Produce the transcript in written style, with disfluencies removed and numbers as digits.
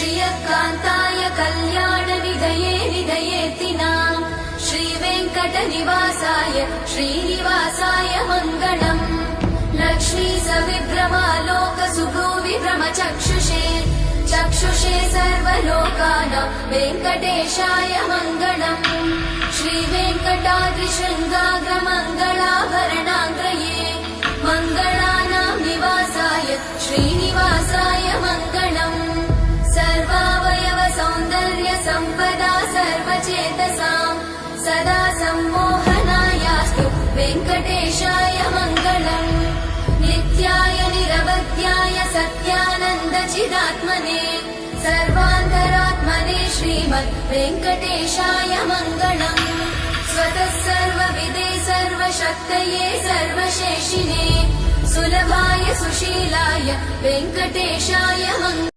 श्रियकान्ताय कल्याणनिधये निधयेतिनाम् श्रीवेङ्कटनिवासाय श्रीनिवासाय मङ्गलम् लक्ष्मी सविभ्रमालोकसुभ्रूविभ्रमचक्षुषे चक्षुषे सर्वलोकानां वेङ्कटेशाय मङ्गलम् श्रीवेङ्कटाद्रिशृङ्गाग्रमङ्गलाभरणाङ्ग्रये मङ्गलानां निवासाय श्रीनिवासाय मङ्गलम् सर्वावयव सौन्दर्य सम्पदा सर्वचेतसां सदा सम्मोहनायास्तु वेङ्कटेशाय मङ्गलम् नित्याय निरवध्याय सत्यानन्दचिदात्मने सर्वान्तरात्मने श्रीमद् वेङ्कटेशाय मङ्गलम् स्वतः सर्वविदे सर्वशक्तये सर्वशेषिने सुलभाय सुशीलाय वेङ्कटेशाय मङ्गलम्।